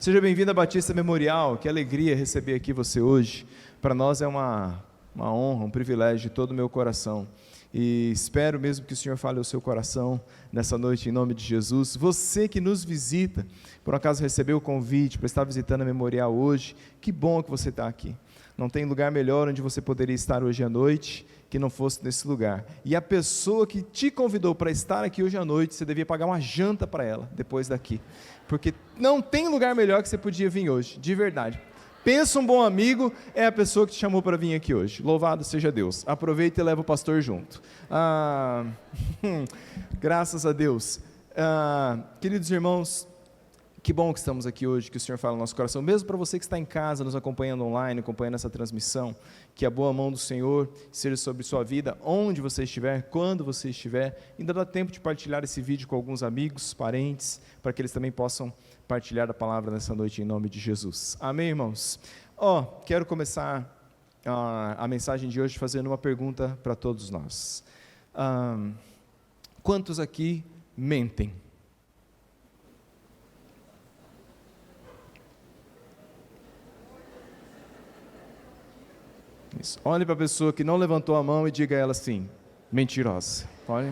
Seja bem-vindo à Batista Memorial, que alegria receber aqui você hoje. Para nós é uma honra, um privilégio de todo o meu coração. E espero mesmo que o Senhor fale ao seu coração nessa noite, em nome de Jesus. Você que nos visita, por acaso recebeu o convite para estar visitando a Memorial hoje, que bom que você está aqui. Não tem lugar melhor onde você poderia estar hoje à noite que não fosse nesse lugar. E a pessoa que te convidou para estar aqui hoje à noite, você devia pagar uma janta para ela depois daqui. Porque não tem lugar melhor que você podia vir hoje, de verdade. Pensa um bom amigo, é a pessoa que te chamou para vir aqui hoje. Louvado seja Deus. Aproveita e leva o pastor junto. Graças a Deus. Queridos irmãos, que bom que estamos aqui hoje, que o Senhor fala no nosso coração, mesmo para você que está em casa, nos acompanhando online, acompanhando essa transmissão, que a boa mão do Senhor seja sobre sua vida, onde você estiver, quando você estiver. Ainda dá tempo de partilhar esse vídeo com alguns amigos, parentes, para que eles também possam partilhar a palavra nessa noite, em nome de Jesus. Amém, irmãos? Quero começar a mensagem de hoje fazendo uma pergunta para todos nós. Quantos aqui mentem? Isso. Olhe para a pessoa que não levantou a mão e diga a ela assim: mentirosa. Pode?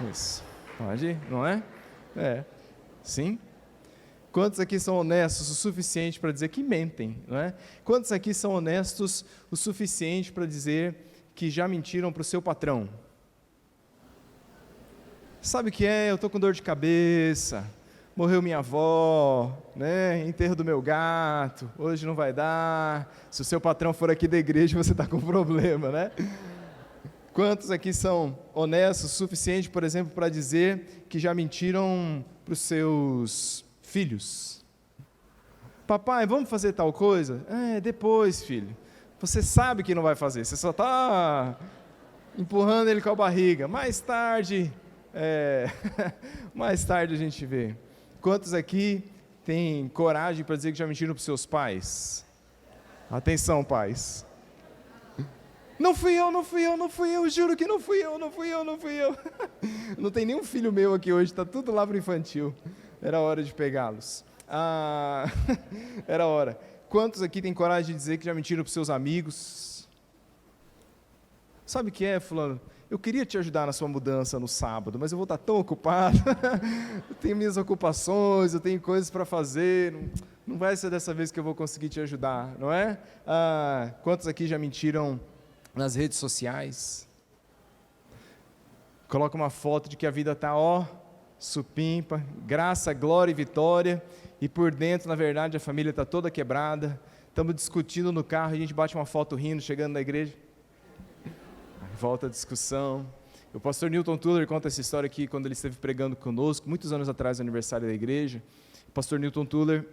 Isso. Pode? Não é? Sim? Quantos aqui são honestos o suficiente para dizer que mentem? Não é? Quantos aqui são honestos o suficiente para dizer que já mentiram para o seu patrão? Sabe o que é? Eu estou com dor de cabeça. Morreu minha avó, né? Enterro do meu gato, hoje não vai dar. Se o seu patrão for aqui da igreja, você está com problema, né? Quantos aqui são honestos o suficiente, por exemplo, para dizer que já mentiram para os seus filhos? Papai, vamos fazer tal coisa? Depois, filho. Você sabe que não vai fazer, você só está empurrando ele com a barriga. Mais tarde a gente vê. Quantos aqui têm coragem para dizer que já mentiram para os seus pais? Atenção, pais. Não fui eu, juro que não fui eu. Não tem nenhum filho meu aqui hoje, está tudo lá para o infantil. Era hora de pegá-los. Era hora. Quantos aqui têm coragem de dizer que já mentiram para os seus amigos? Sabe o que é, fulano? Eu queria te ajudar na sua mudança no sábado, mas eu vou estar tão ocupado, eu tenho minhas ocupações, eu tenho coisas para fazer, não vai ser dessa vez que eu vou conseguir te ajudar, não é? Quantos aqui já mentiram nas redes sociais? Coloca uma foto de que a vida está, supimpa, graça, glória e vitória, e por dentro, na verdade, a família está toda quebrada, estamos discutindo no carro, a gente bate uma foto rindo, chegando na igreja. Volta a discussão. O pastor Newton Tuller conta essa história aqui quando ele esteve pregando conosco, muitos anos atrás, no aniversário da igreja. O pastor Newton Tuller,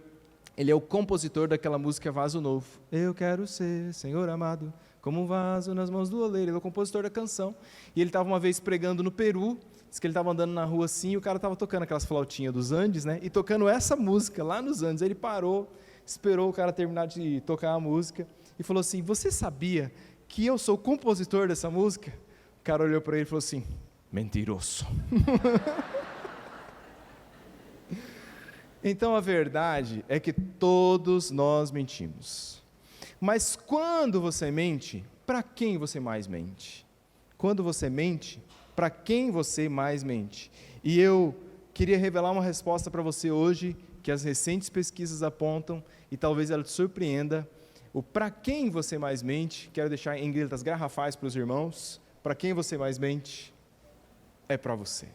ele é o compositor daquela música Vaso Novo. Eu quero ser, Senhor amado, como um vaso nas mãos do oleiro. Ele é o compositor da canção. E ele estava uma vez pregando no Peru, diz que ele estava andando na rua assim, e o cara estava tocando aquelas flautinhas dos Andes, né? E tocando essa música lá nos Andes. Ele parou, esperou o cara terminar de tocar a música e falou assim: você sabia que eu sou o compositor dessa música? O cara olhou para ele e falou assim: mentiroso. Então a verdade é que todos nós mentimos. Mas quando você mente, para quem você mais mente? Quando você mente, para quem você mais mente? E eu queria revelar uma resposta para você hoje, que as recentes pesquisas apontam, e talvez ela te surpreenda. O para quem você mais mente, quero deixar em letras garrafais para os irmãos, para quem você mais mente, é para você.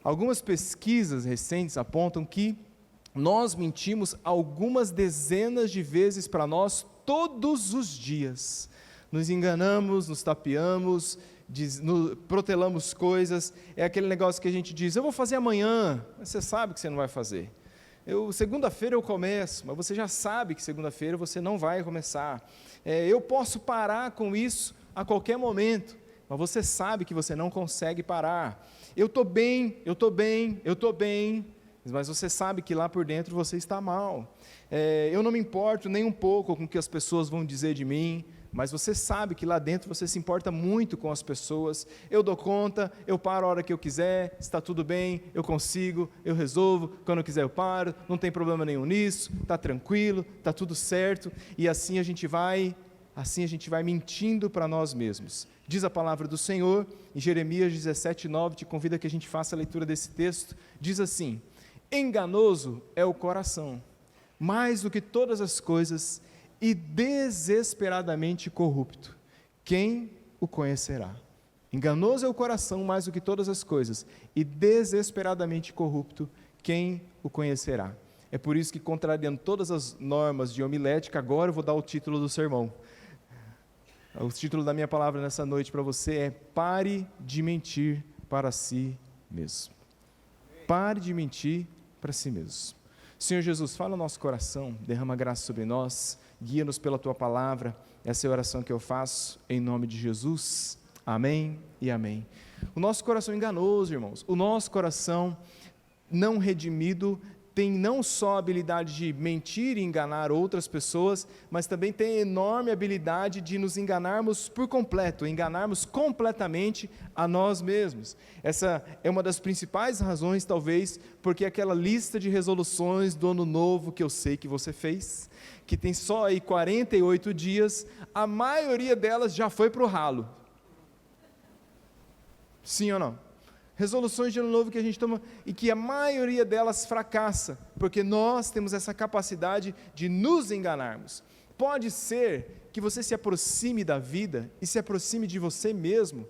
Algumas pesquisas recentes apontam que nós mentimos algumas dezenas de vezes para nós todos os dias. Nos enganamos, nos tapeamos, protelamos coisas, é aquele negócio que a gente diz: eu vou fazer amanhã, mas você sabe que você não vai fazer. Segunda-feira eu começo, mas você já sabe que segunda-feira você não vai começar. Eu posso parar com isso a qualquer momento, mas você sabe que você não consegue parar. Eu estou bem, mas você sabe que lá por dentro você está mal. Eu não me importo nem um pouco com o que as pessoas vão dizer de mim, mas você sabe que lá dentro você se importa muito com as pessoas. Eu dou conta, eu paro a hora que eu quiser, está tudo bem, eu consigo, eu resolvo, quando eu quiser eu paro, não tem problema nenhum nisso, está tranquilo, está tudo certo, e assim a gente vai mentindo para nós mesmos. Diz a palavra do Senhor, em Jeremias 17:9, te convido a que a gente faça a leitura desse texto, diz assim: enganoso é o coração, mais do que todas as coisas, e desesperadamente corrupto, quem o conhecerá? Enganoso é o coração mais do que todas as coisas, e desesperadamente corrupto, quem o conhecerá? É por isso que, contrariando todas as normas de homilética, agora eu vou dar o título do sermão. O título da minha palavra nessa noite para você é: pare de mentir para si mesmo. Pare de mentir para si mesmo. Senhor Jesus, fala no nosso coração, derrama graça sobre nós, guia-nos pela Tua palavra. Essa é a oração que eu faço, em nome de Jesus. Amém e amém. O nosso coração é enganoso, irmãos. O nosso coração não redimido tem não só a habilidade de mentir e enganar outras pessoas, mas também tem a enorme habilidade de nos enganarmos por completo, enganarmos completamente a nós mesmos. Essa é uma das principais razões, talvez, porque aquela lista de resoluções do ano novo que eu sei que você fez, que tem só aí 48 dias, a maioria delas já foi para o ralo. Sim ou não? Resoluções de ano novo que a gente toma e que a maioria delas fracassa, porque nós temos essa capacidade de nos enganarmos. Pode ser que você se aproxime da vida e se aproxime de você mesmo,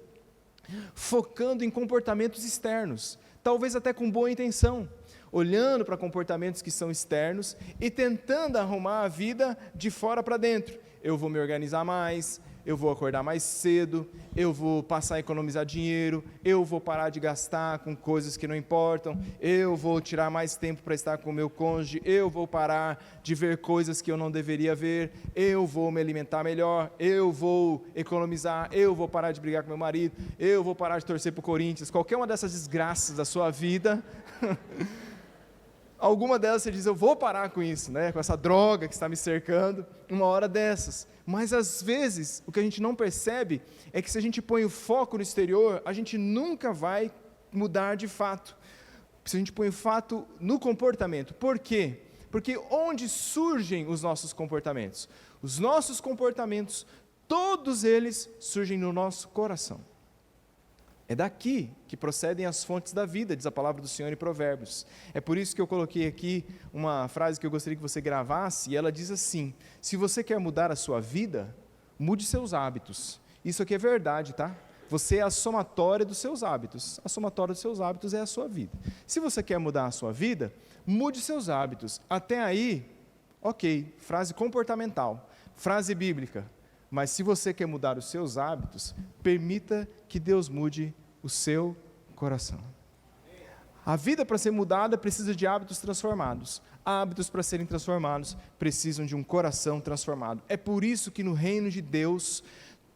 focando em comportamentos externos, talvez até com boa intenção, olhando para comportamentos que são externos e tentando arrumar a vida de fora para dentro. Eu vou me organizar mais, eu vou acordar mais cedo, eu vou passar a economizar dinheiro, eu vou parar de gastar com coisas que não importam, eu vou tirar mais tempo para estar com o meu cônjuge, eu vou parar de ver coisas que eu não deveria ver, eu vou me alimentar melhor, eu vou economizar, eu vou parar de brigar com meu marido, eu vou parar de torcer para o Corinthians, qualquer uma dessas desgraças da sua vida, alguma delas você diz, eu vou parar com isso, né? Com essa droga que está me cercando, uma hora dessas. Mas às vezes, o que a gente não percebe é que se a gente põe o foco no exterior, a gente nunca vai mudar de fato. Se a gente põe o fato no comportamento. Por quê? Porque onde surgem os nossos comportamentos? Os nossos comportamentos, todos eles surgem no nosso coração. É daqui que procedem as fontes da vida, diz a palavra do Senhor em Provérbios. É por isso que eu coloquei aqui uma frase que eu gostaria que você gravasse, e ela diz assim: se você quer mudar a sua vida, mude seus hábitos. Isso aqui é verdade, tá? Você é a somatória dos seus hábitos. A somatória dos seus hábitos é a sua vida. Se você quer mudar a sua vida, mude seus hábitos. Até aí, ok, frase comportamental, frase bíblica. Mas se você quer mudar os seus hábitos, permita que Deus mude o seu coração. A vida para ser mudada precisa de hábitos transformados. Hábitos para serem transformados precisam de um coração transformado. É por isso que no reino de Deus,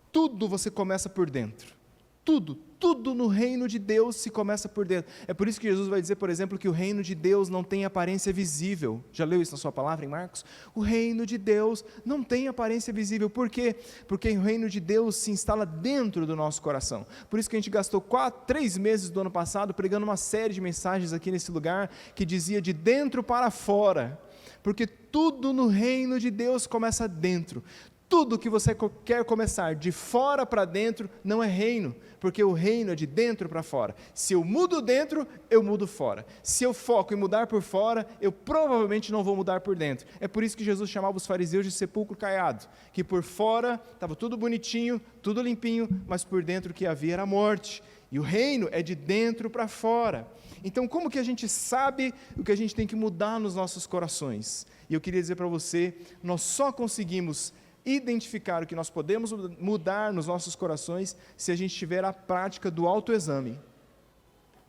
tudo você começa por dentro. Tudo no reino de Deus se começa por dentro. É por isso que Jesus vai dizer, por exemplo, que o reino de Deus não tem aparência visível. Já leu isso na sua palavra em Marcos? O reino de Deus não tem aparência visível. Por quê? Porque o reino de Deus se instala dentro do nosso coração. Por isso que a gente gastou 3 meses do ano passado pregando uma série de mensagens aqui nesse lugar que dizia de dentro para fora. Porque tudo no reino de Deus começa dentro. Tudo que você quer começar de fora para dentro não é reino, porque o reino é de dentro para fora. Se eu mudo dentro, eu mudo fora. Se eu foco em mudar por fora, eu provavelmente não vou mudar por dentro. É por isso que Jesus chamava os fariseus de sepulcro caiado, que por fora estava tudo bonitinho, tudo limpinho, mas por dentro o que havia era morte. E o reino é de dentro para fora. Então, como que a gente sabe o que a gente tem que mudar nos nossos corações? E eu queria dizer para você, nós só conseguimos identificar o que nós podemos mudar nos nossos corações se a gente tiver a prática do autoexame.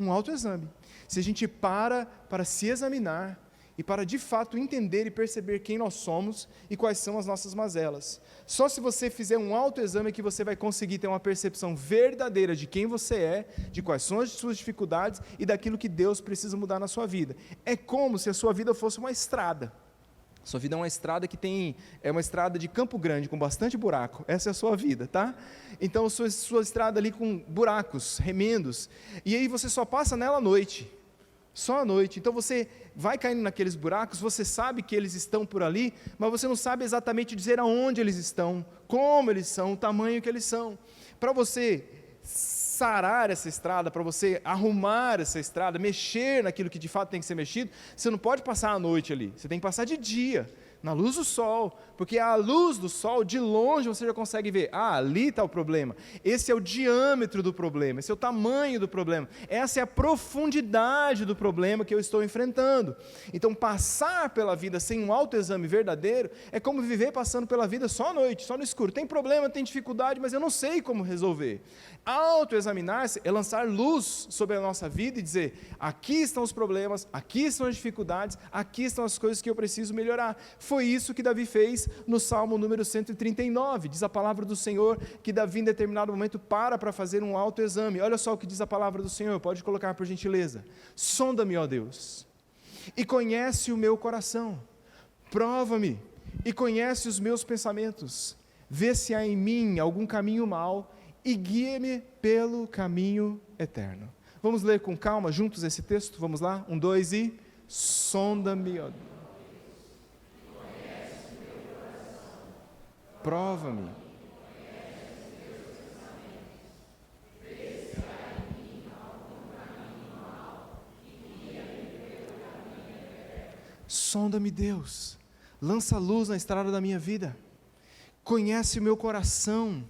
Um autoexame. Se a gente para se examinar e para de fato entender e perceber quem nós somos e quais são as nossas mazelas. Só se você fizer um autoexame que você vai conseguir ter uma percepção verdadeira de quem você é, de quais são as suas dificuldades e daquilo que Deus precisa mudar na sua vida. É como se a sua vida fosse uma estrada. Sua vida é uma estrada é uma estrada de Campo Grande, com bastante buraco. Essa é a sua vida, tá? Então, sua estrada ali com buracos, remendos. E aí você só passa nela à noite. Só à noite. Então você vai caindo naqueles buracos, você sabe que eles estão por ali, mas você não sabe exatamente dizer aonde eles estão, como eles são, o tamanho que eles são. Para você sarar essa estrada, para você arrumar essa estrada, mexer naquilo que de fato tem que ser mexido, você não pode passar a noite ali, você tem que passar de dia, na luz do sol, porque a luz do sol, de longe você já consegue ver, ali está o problema, esse é o diâmetro do problema, esse é o tamanho do problema, essa é a profundidade do problema que eu estou enfrentando. Então passar pela vida sem um autoexame verdadeiro, é como viver passando pela vida só à noite, só no escuro, tem problema, tem dificuldade, mas eu não sei como resolver. Autoexaminar-se é lançar luz sobre a nossa vida e dizer, aqui estão os problemas, aqui estão as dificuldades, aqui estão as coisas que eu preciso melhorar. Foi isso que Davi fez no Salmo número 139, diz a palavra do Senhor, que Davi em determinado momento para fazer um autoexame. Olha só o que diz a palavra do Senhor, pode colocar por gentileza. Sonda-me, ó Deus, e conhece o meu coração, prova-me, e conhece os meus pensamentos, vê se há em mim algum caminho mau, e guia-me pelo caminho eterno. Vamos ler com calma juntos esse texto? Vamos lá? 1, 2 e... Sonda-me, ó Deus. Prova-me. Sonda-me, Deus. Lança luz na estrada da minha vida. Conhece o meu coração.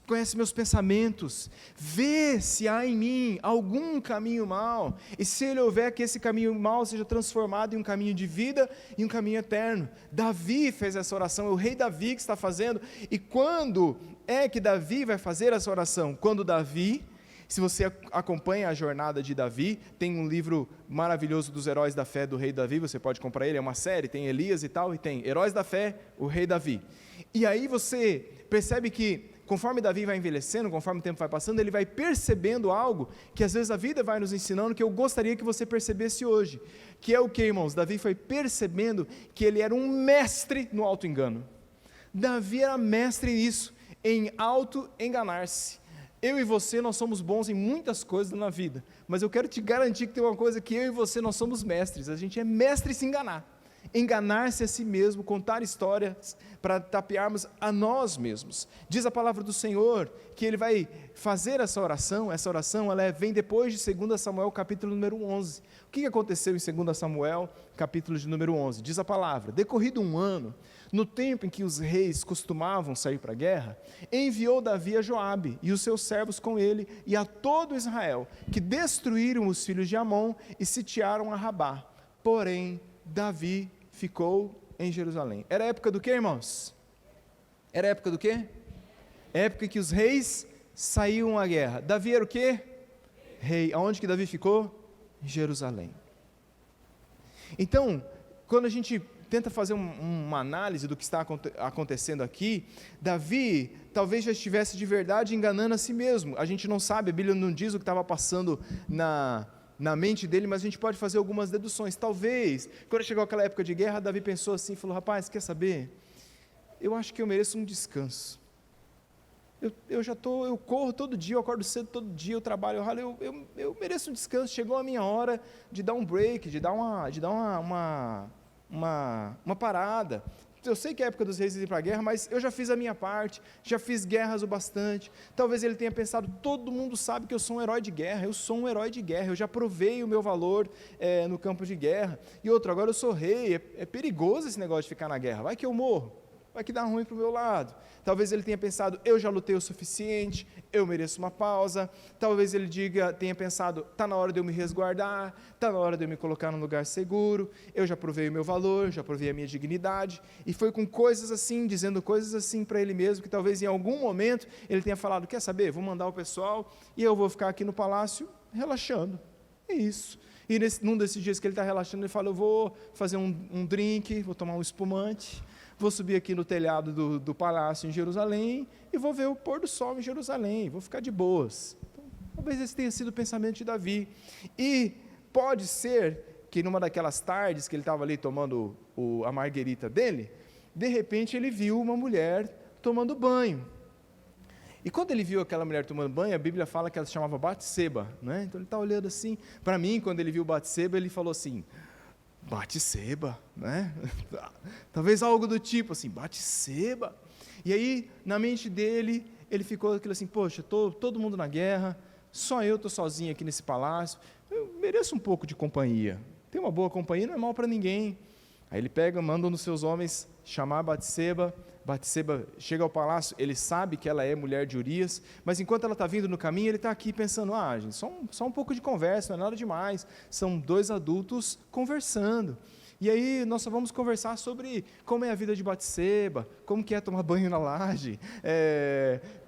Conhece meus pensamentos, vê se há em mim algum caminho mau, e se ele houver, que esse caminho mau seja transformado em um caminho de vida e um caminho eterno. Davi fez essa oração, é o rei Davi que está fazendo. E quando é que Davi vai fazer essa oração? Quando Davi, se você acompanha a jornada de Davi, tem um livro maravilhoso dos heróis da fé do rei Davi, você pode comprar ele, é uma série, tem Elias e tal, e tem Heróis da Fé, o rei Davi. E aí você percebe que conforme Davi vai envelhecendo, conforme o tempo vai passando, ele vai percebendo algo que às vezes a vida vai nos ensinando, que eu gostaria que você percebesse hoje, que é o que, irmãos? Davi foi percebendo que ele era um mestre no auto-engano. Davi era mestre nisso, em auto-enganar-se. Eu e você, nós somos bons em muitas coisas na vida, mas eu quero te garantir que tem uma coisa que eu e você, nós somos mestres, a gente é mestre em se enganar. Enganar-se a si mesmo, contar histórias para tapearmos a nós mesmos. Diz a palavra do Senhor que ele vai fazer essa oração ela vem depois de 2 Samuel capítulo número 11. O que aconteceu em 2 Samuel capítulo de número 11? Diz a palavra, decorrido um ano, no tempo em que os reis costumavam sair para a guerra, enviou Davi a Joabe e os seus servos com ele e a todo Israel, que destruíram os filhos de Amon e sitiaram a Rabá. Porém, Davi ficou em Jerusalém. Era a época do quê, irmãos? Era a época do quê? Época que os reis saíam à guerra. Davi era o quê? Rei. Aonde que Davi ficou? Em Jerusalém. Então, quando a gente tenta fazer uma análise do que está acontecendo aqui, Davi talvez já estivesse de verdade enganando a si mesmo. A gente não sabe, a Bíblia não diz o que estava passando na mente dele, mas a gente pode fazer algumas deduções. Talvez, quando chegou aquela época de guerra, Davi pensou assim, falou, rapaz, quer saber? Eu acho que eu mereço um descanso. Eu corro todo dia, eu acordo cedo todo dia, eu trabalho, eu ralo, eu mereço um descanso. Chegou a minha hora de dar um break, de dar uma parada. Eu sei que é a época dos reis ir para a guerra, mas eu já fiz a minha parte, já fiz guerras o bastante. Talvez ele tenha pensado, todo mundo sabe que eu sou um herói de guerra, eu sou um herói de guerra, eu já provei o meu valor no campo de guerra. E outro, agora eu sou rei, é perigoso esse negócio de ficar na guerra, vai que eu morro, vai que dá ruim para o meu lado. Talvez ele tenha pensado, eu já lutei o suficiente, eu mereço uma pausa. Talvez ele tenha pensado, está na hora de eu me resguardar, está na hora de eu me colocar num lugar seguro, eu já provei o meu valor, já provei a minha dignidade. E foi com coisas assim, dizendo coisas assim para ele mesmo, que talvez em algum momento ele tenha falado, quer saber, vou mandar o pessoal e eu vou ficar aqui no palácio relaxando. É isso. E num desses dias que ele está relaxando, ele fala, eu vou fazer um drink, vou tomar um espumante, vou subir aqui no telhado do palácio em Jerusalém e vou ver o pôr do sol em Jerusalém, vou ficar de boas. Então, talvez esse tenha sido o pensamento de Davi. E pode ser que numa daquelas tardes que ele estava ali tomando a marguerita dele, de repente ele viu uma mulher tomando banho. E quando ele viu aquela mulher tomando banho, a Bíblia fala que ela se chamava Batseba, né? Então ele está olhando assim, para mim, quando ele viu Batseba, ele falou assim, Batseba, né? Talvez algo do tipo assim, Batseba. E aí, na mente dele, ele ficou aquilo assim, poxa, todo mundo na guerra, só eu estou sozinho aqui nesse palácio, eu mereço um pouco de companhia. Ter uma boa companhia não é mal para ninguém. Aí ele pega, manda um dos seus homens chamar Batseba. Batseba chega ao palácio, ele sabe que ela é mulher de Urias, mas enquanto ela está vindo no caminho, ele está aqui pensando, gente, só um pouco de conversa, não é nada demais, são dois adultos conversando. E aí nós só vamos conversar sobre como é a vida de Batseba, como que é tomar banho na laje,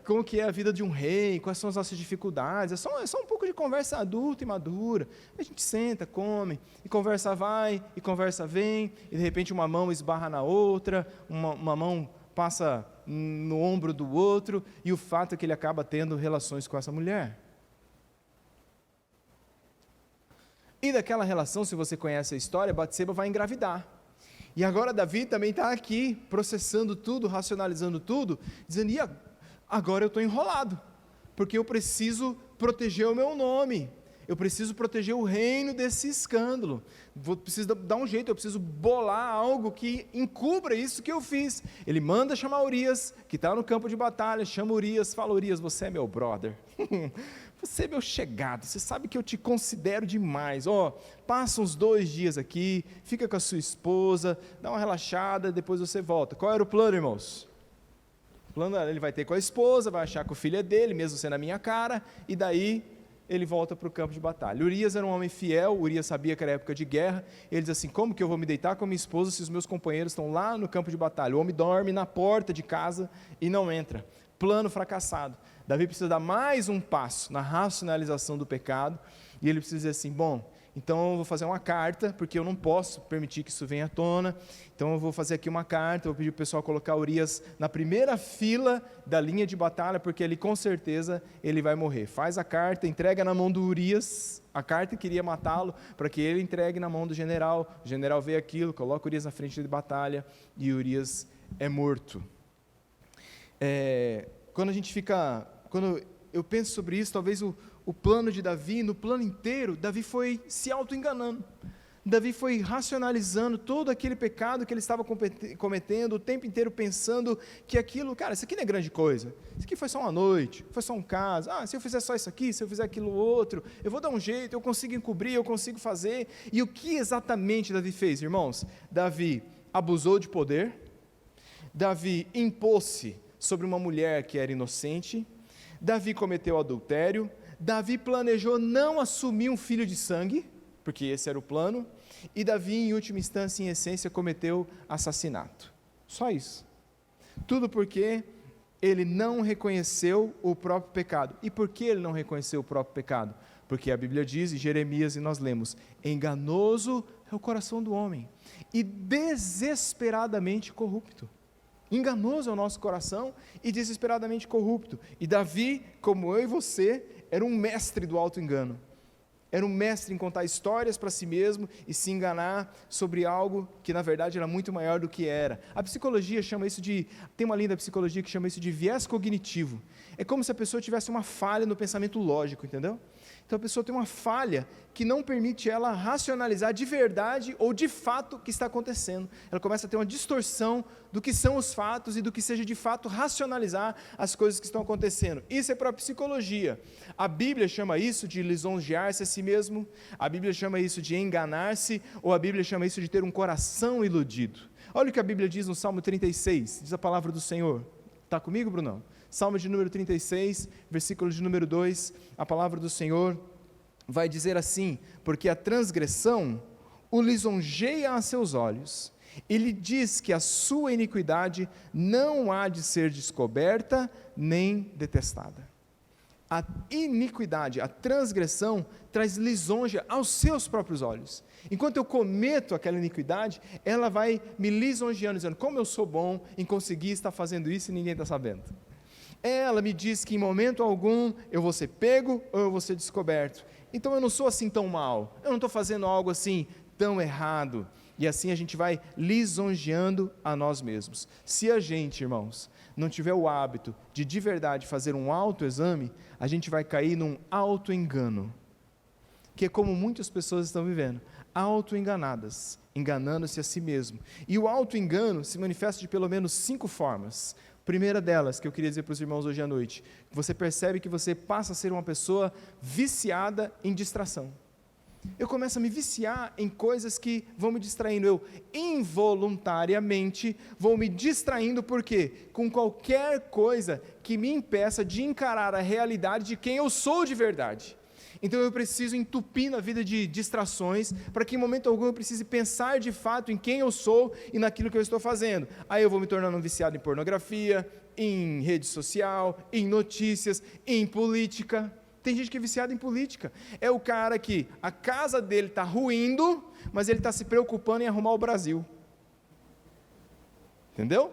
como que é a vida de um rei, quais são as nossas dificuldades, é só um pouco de conversa adulta e madura. A gente senta, come, e conversa vai, e conversa vem, e de repente uma mão esbarra na outra, uma mão passa no ombro do outro, e o fato é que ele acaba tendo relações com essa mulher. E daquela relação, se você conhece a história, Batseba vai engravidar. E agora Davi também está aqui, processando tudo, racionalizando tudo, dizendo, e agora eu estou enrolado, porque eu preciso proteger o meu nome, eu preciso proteger o reino desse escândalo, preciso dar um jeito, eu preciso bolar algo que encubra isso que eu fiz. Ele manda chamar Urias, que está no campo de batalha, chama Urias, fala, Urias, você é meu brother, você é meu chegado, você sabe que eu te considero demais, passa uns 2 dias aqui, fica com a sua esposa, dá uma relaxada, depois você volta. Qual era o plano, irmãos? O plano era, ele vai ter com a esposa, vai achar que o filho é dele, mesmo sendo a minha cara, e daí ele volta para o campo de batalha. Urias era um homem fiel, Urias sabia que era época de guerra, ele diz assim, como que eu vou me deitar com a minha esposa se os meus companheiros estão lá no campo de batalha? O homem dorme na porta de casa e não entra. Plano fracassado. Davi precisa dar mais um passo na racionalização do pecado, e ele precisa dizer assim, bom, então eu vou fazer uma carta, porque eu não posso permitir que isso venha à tona, então eu vou fazer aqui uma carta, vou pedir para o pessoal colocar Urias na primeira fila da linha de batalha, porque ali com certeza ele vai morrer. Faz a carta, entrega na mão do Urias, a carta queria matá-lo, para que ele entregue na mão do general, o general vê aquilo, coloca Urias na frente de batalha, e Urias é morto. Quando eu penso sobre isso, talvez o plano de Davi, no plano inteiro, Davi foi se auto-enganando. Davi foi racionalizando todo aquele pecado que ele estava cometendo, o tempo inteiro pensando que aquilo, cara, isso aqui não é grande coisa, isso aqui foi só uma noite, foi só um caso, se eu fizer só isso aqui, se eu fizer aquilo outro, eu vou dar um jeito, eu consigo encobrir, eu consigo fazer. E o que exatamente Davi fez, irmãos? Davi abusou de poder, Davi impôs-se sobre uma mulher que era inocente, Davi cometeu adultério, Davi planejou não assumir um filho de sangue, porque esse era o plano, e Davi, em última instância, em essência, cometeu assassinato. Só isso. Tudo porque ele não reconheceu o próprio pecado. E por que ele não reconheceu o próprio pecado? Porque a Bíblia diz, em Jeremias, e nós lemos, enganoso é o coração do homem, e desesperadamente corrupto. Enganoso é o nosso coração e desesperadamente corrupto. E Davi, como eu e você, era um mestre do auto-engano. Era um mestre em contar histórias para si mesmo e se enganar sobre algo que na verdade era muito maior do que era. A psicologia chama isso tem uma linha da psicologia que chama isso de viés cognitivo. É como se a pessoa tivesse uma falha no pensamento lógico, entendeu? Então a pessoa tem uma falha que não permite ela racionalizar de verdade ou de fato o que está acontecendo. Ela começa a ter uma distorção do que são os fatos e do que seja de fato racionalizar as coisas que estão acontecendo. Isso é para a psicologia. A Bíblia chama isso de lisonjear-se a si mesmo, a Bíblia chama isso de enganar-se, ou a Bíblia chama isso de ter um coração iludido. Olha o que a Bíblia diz no Salmo 36, diz a palavra do Senhor. Está comigo, Brunão? Salmo de número 36, versículo de número 2, a palavra do Senhor vai dizer assim, porque a transgressão o lisonjeia a seus olhos, ele diz que a sua iniquidade não há de ser descoberta nem detestada. A iniquidade, a transgressão, traz lisonja aos seus próprios olhos. Enquanto eu cometo aquela iniquidade, ela vai me lisonjeando, dizendo, como eu sou bom em conseguir estar fazendo isso e ninguém está sabendo. Ela me diz que em momento algum eu vou ser pego ou eu vou ser descoberto. Então eu não sou assim tão mal, eu não estou fazendo algo assim tão errado. E assim a gente vai lisonjeando a nós mesmos. Se a gente, irmãos, não tiver o hábito de verdade fazer um autoexame, a gente vai cair num autoengano, que é como muitas pessoas estão vivendo, autoenganadas, enganando-se a si mesmo. E o autoengano se manifesta de pelo menos 5 formas. Primeira delas, que eu queria dizer para os irmãos hoje à noite, você percebe que você passa a ser uma pessoa viciada em distração. Eu começo a me viciar em coisas que vão me distraindo, eu involuntariamente vou me distraindo, por quê? Com qualquer coisa que me impeça de encarar a realidade de quem eu sou de verdade. Então eu preciso entupir na vida de distrações, para que em momento algum eu precise pensar de fato em quem eu sou e naquilo que eu estou fazendo. Aí eu vou me tornando um viciado em pornografia, em rede social, em notícias, em política. Tem gente que é viciada em política. É o cara que a casa dele está ruindo, mas ele está se preocupando em arrumar o Brasil. Entendeu?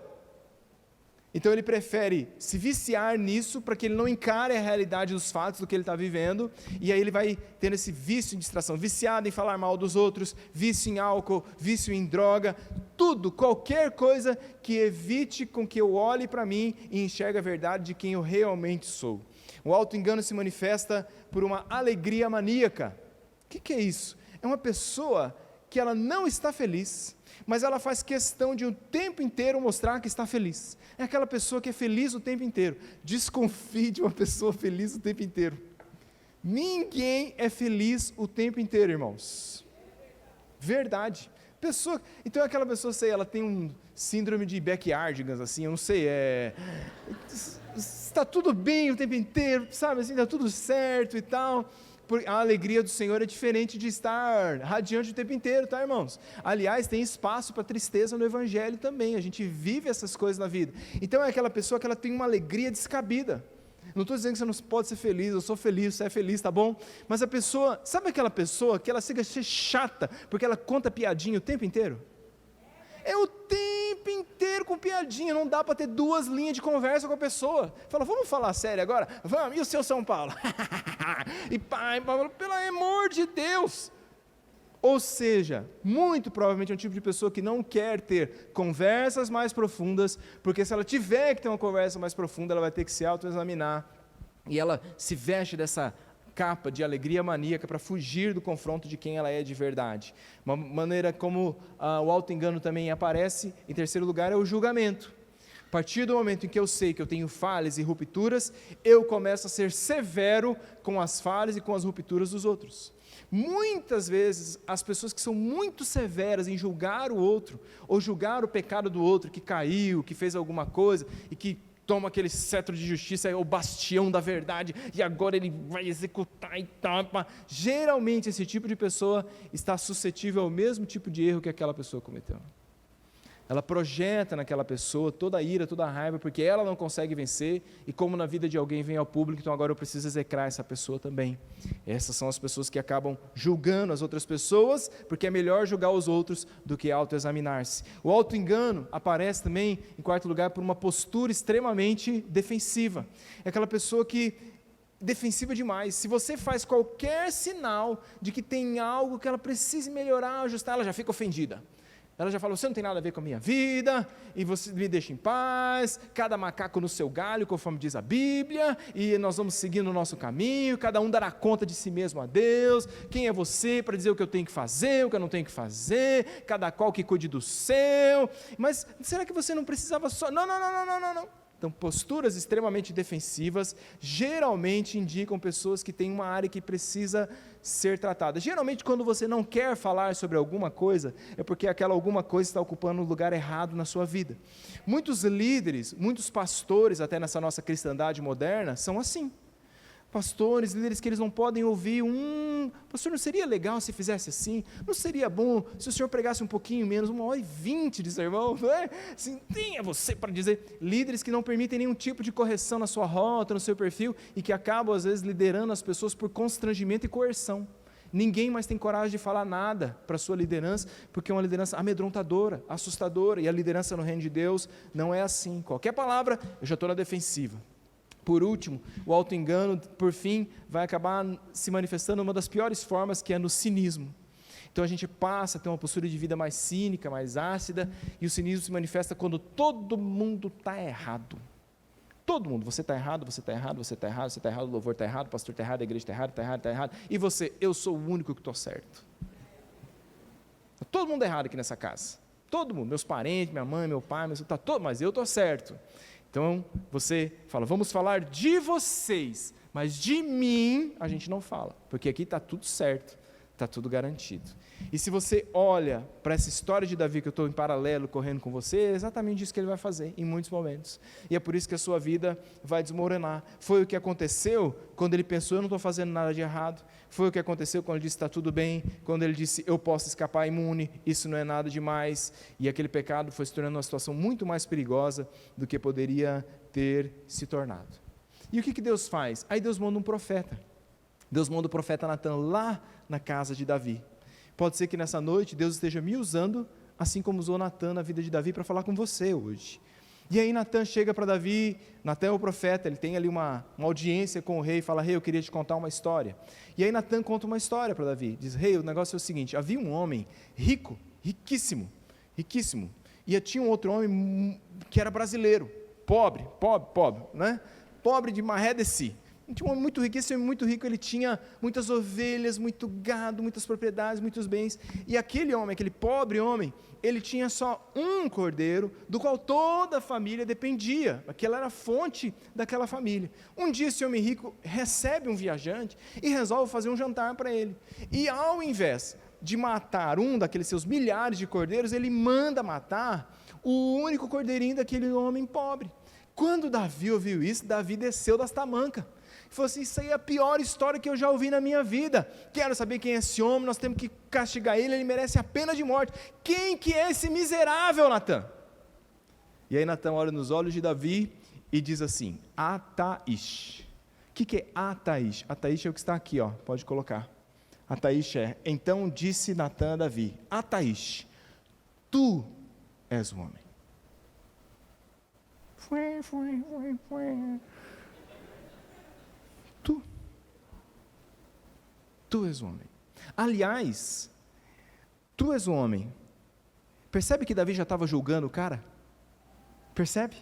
Então ele prefere se viciar nisso para que ele não encare a realidade dos fatos do que ele está vivendo, e aí ele vai tendo esse vício em distração, viciado em falar mal dos outros, vício em álcool, vício em droga, tudo, qualquer coisa que evite com que eu olhe para mim e enxergue a verdade de quem eu realmente sou. O autoengano se manifesta por uma alegria maníaca. O que é isso? É uma pessoa que ela não está feliz, mas ela faz questão de o tempo inteiro mostrar que está feliz. É aquela pessoa que é feliz o tempo inteiro. Desconfie de uma pessoa feliz o tempo inteiro. Ninguém é feliz o tempo inteiro, irmãos. Verdade. Então aquela pessoa, sei, ela tem um síndrome de backyardigans, assim, eu não sei, está tudo bem o tempo inteiro, sabe, assim, está tudo certo e tal. A alegria do Senhor é diferente de estar radiante o tempo inteiro, tá, irmãos? Aliás, tem espaço para tristeza no Evangelho também, a gente vive essas coisas na vida. Então é aquela pessoa que ela tem uma alegria descabida. Não estou dizendo que você não pode ser feliz, eu sou feliz, você é feliz, tá bom? Mas a pessoa, sabe aquela pessoa que ela chega a ser chata, porque ela conta piadinha o tempo inteiro? É o tempo inteiro com piadinha, não dá para ter 2 linhas de conversa com a pessoa. Fala, vamos falar sério agora? Vamos, e o seu São Paulo? E pai, pelo amor de Deus! Ou seja, muito provavelmente é um tipo de pessoa que não quer ter conversas mais profundas, porque se ela tiver que ter uma conversa mais profunda, ela vai ter que se autoexaminar, e ela se veste dessa capa de alegria maníaca para fugir do confronto de quem ela é de verdade. Uma maneira como o autoengano também aparece, em terceiro lugar, é o julgamento. A partir do momento em que eu sei que eu tenho falhas e rupturas, eu começo a ser severo com as falhas e com as rupturas dos outros. Muitas vezes, as pessoas que são muito severas em julgar o outro, ou julgar o pecado do outro, que caiu, que fez alguma coisa, e que toma aquele cetro de justiça, é o bastião da verdade, e agora ele vai executar e tapa. Geralmente, esse tipo de pessoa está suscetível ao mesmo tipo de erro que aquela pessoa cometeu. Ela projeta naquela pessoa toda a ira, toda a raiva, porque ela não consegue vencer, e como na vida de alguém vem ao público, então agora eu preciso execrar essa pessoa também. Essas são as pessoas que acabam julgando as outras pessoas, porque é melhor julgar os outros do que autoexaminar-se. O autoengano aparece também, em quarto lugar, por uma postura extremamente defensiva. É aquela pessoa que defensiva demais. Se você faz qualquer sinal de que tem algo que ela precise melhorar, ajustar, ela já fica ofendida. Ela já fala, você não tem nada a ver com a minha vida, e você me deixa em paz, cada macaco no seu galho, conforme diz a Bíblia, e nós vamos seguindo o nosso caminho, cada um dará conta de si mesmo a Deus. Quem é você para dizer o que eu tenho que fazer, o que eu não tenho que fazer, cada qual que cuide do seu. Mas será que você não precisava só... Não. Então, posturas extremamente defensivas geralmente indicam pessoas que têm uma área que precisa ser tratada. Geralmente, quando você não quer falar sobre alguma coisa, é porque aquela alguma coisa está ocupando um lugar errado na sua vida. Muitos líderes, muitos pastores, até nessa nossa cristandade moderna, são assim. Pastores, líderes que eles não podem ouvir pastor, não seria legal se fizesse assim? Não seria bom se o senhor pregasse um pouquinho menos, 1h20 de sermão? Não é? Assim, tenha você para dizer. Líderes que não permitem nenhum tipo de correção na sua rota, no seu perfil, e que acabam às vezes liderando as pessoas por constrangimento e coerção. Ninguém mais tem coragem de falar nada para a sua liderança, porque é uma liderança amedrontadora, assustadora, e a liderança no reino de Deus não é assim. Qualquer palavra, eu já estou na defensiva. Por último, o autoengano, por fim, vai acabar se manifestando uma das piores formas, que é no cinismo. Então a gente passa a ter uma postura de vida mais cínica, mais ácida, e o cinismo se manifesta quando todo mundo está errado. Todo mundo, você está errado, você está errado, você está errado, você está errado, o louvor está errado, o pastor está errado, a igreja está errada, está errado, está errado, e você, eu sou o único que estou certo. Está todo mundo errado aqui nessa casa. Todo mundo, meus parentes, minha mãe, meu pai, mas eu estou certo. Então, você fala, vamos falar de vocês, mas de mim a gente não fala, porque aqui está tudo certo, está tudo garantido. E se você olha para essa história de Davi, que eu estou em paralelo, correndo com você, é exatamente isso que ele vai fazer, em muitos momentos. E é por isso que a sua vida vai desmoronar. Foi o que aconteceu quando ele pensou, eu não estou fazendo nada de errado. Foi o que aconteceu quando ele disse, está tudo bem. Quando ele disse, eu posso escapar imune, isso não é nada demais. E aquele pecado foi se tornando uma situação muito mais perigosa do que poderia ter se tornado. E o que Deus faz? Aí Deus manda um profeta. Deus manda o profeta Natan lá na casa de Davi. Pode ser que nessa noite Deus esteja me usando, assim como usou Natan na vida de Davi, para falar com você hoje. E aí Natan chega para Davi, Natan é o profeta, ele tem ali uma audiência com o rei, fala, rei, eu queria te contar uma história. E aí Natan conta uma história para Davi, diz, rei, o negócio é o seguinte, havia um homem rico, riquíssimo, e tinha um outro homem que era brasileiro, pobre, né? Pobre de maré de si. Tinha um homem muito rico, esse homem muito rico, ele tinha muitas ovelhas, muito gado, muitas propriedades, muitos bens, e aquele homem, aquele pobre homem, ele tinha só um cordeiro, do qual toda a família dependia, aquela era a fonte daquela família. Um dia esse homem rico recebe um viajante, e resolve fazer um jantar para ele, e ao invés de matar um daqueles seus milhares de cordeiros, ele manda matar o único cordeirinho daquele homem pobre. Quando Davi ouviu isso, Davi desceu das tamancas, falou assim, isso aí é a pior história que eu já ouvi na minha vida, quero saber quem é esse homem, nós temos que castigar ele, ele merece a pena de morte, quem que é esse miserável, Natan? E aí Natan olha nos olhos de Davi e diz assim, Ataish. O que é Ataish? Ataish é o que está aqui, ó, pode colocar. Ataish é, então disse Natan a Davi, Ataish, tu és o homem. Tu és o homem. Aliás, tu és o homem. Percebe que Davi já estava julgando o cara? Percebe?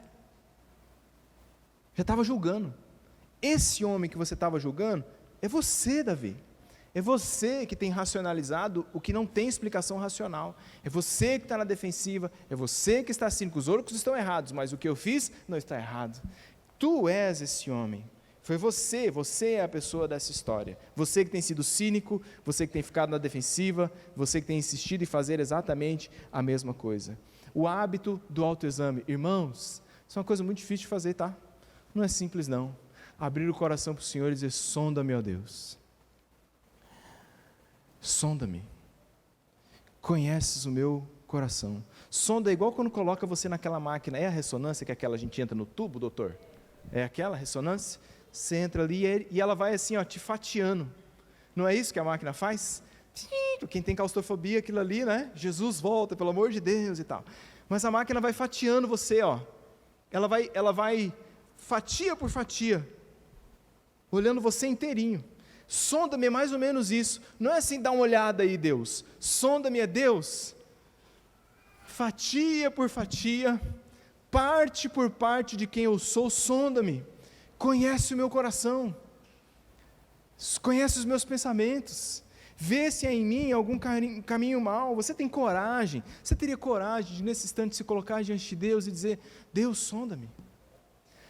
Já estava julgando. Esse homem que você estava julgando é você, Davi. É você que tem racionalizado o que não tem explicação racional. É você que está na defensiva. É você que está assim, que os outros estão errados, mas o que eu fiz não está errado. Tu és esse homem. Foi você é a pessoa dessa história. Você que tem sido cínico, você que tem ficado na defensiva, você que tem insistido em fazer exatamente a mesma coisa. O hábito do autoexame, irmãos, isso é uma coisa muito difícil de fazer, tá? Não é simples não. Abrir o coração para o Senhor e dizer, sonda-me, ó Deus. Sonda-me. Conheces o meu coração. Sonda é igual quando coloca você naquela máquina, é a ressonância que é aquela a gente entra no tubo, doutor? É aquela ressonância? Você entra ali e ela vai assim, ó, te fatiando. Não é isso que a máquina faz? Quem tem claustrofobia, aquilo ali, né? Jesus volta, pelo amor de Deus e tal. Mas a máquina vai fatiando você, ó. Ela vai fatia por fatia, olhando você inteirinho. Sonda-me é mais ou menos isso. Não é assim, dá uma olhada aí, Deus. Sonda-me é Deus. Fatia por fatia, parte por parte de quem eu sou, sonda-me. Conhece o meu coração, conhece os meus pensamentos, vê se há em mim algum caminho mau. Você tem coragem, você teria coragem de nesse instante se colocar diante de Deus e dizer, Deus, sonda-me,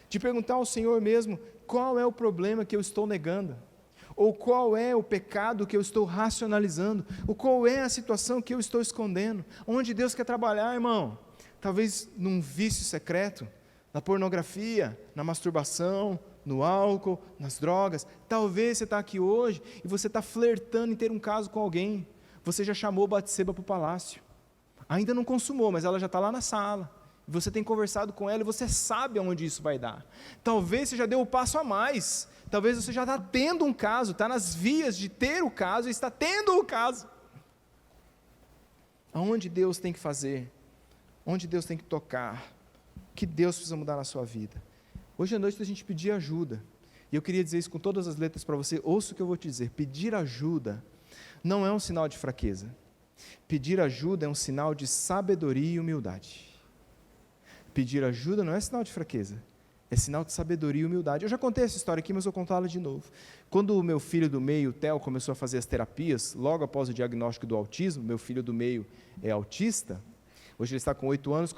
de perguntar ao Senhor mesmo, qual é o problema que eu estou negando, ou qual é o pecado que eu estou racionalizando, ou qual é a situação que eu estou escondendo, onde Deus quer trabalhar, irmão, talvez num vício secreto, na pornografia, na masturbação, no álcool, nas drogas. Talvez você está aqui hoje e você está flertando em ter um caso com alguém. Você já chamou Batseba para o palácio. Ainda não consumou, mas ela já está lá na sala. Você tem conversado com ela e você sabe aonde isso vai dar. Talvez você já deu o passo a mais. Talvez você já está tendo um caso, está nas vias de ter o caso e está tendo o caso. Aonde Deus tem que fazer? Onde Deus tem que tocar? Que Deus precisa mudar na sua vida. Hoje à noite a gente pedir ajuda, e eu queria dizer isso com todas as letras para você, ouça o que eu vou te dizer, pedir ajuda não é um sinal de fraqueza. Pedir ajuda é um sinal de sabedoria e humildade. Pedir ajuda não é sinal de fraqueza, é sinal de sabedoria e humildade. Eu já contei essa história aqui, mas vou contá-la de novo. Quando o meu filho do meio, o Theo, começou a fazer as terapias, logo após o diagnóstico do autismo, meu filho do meio é autista, hoje ele está com 8 anos,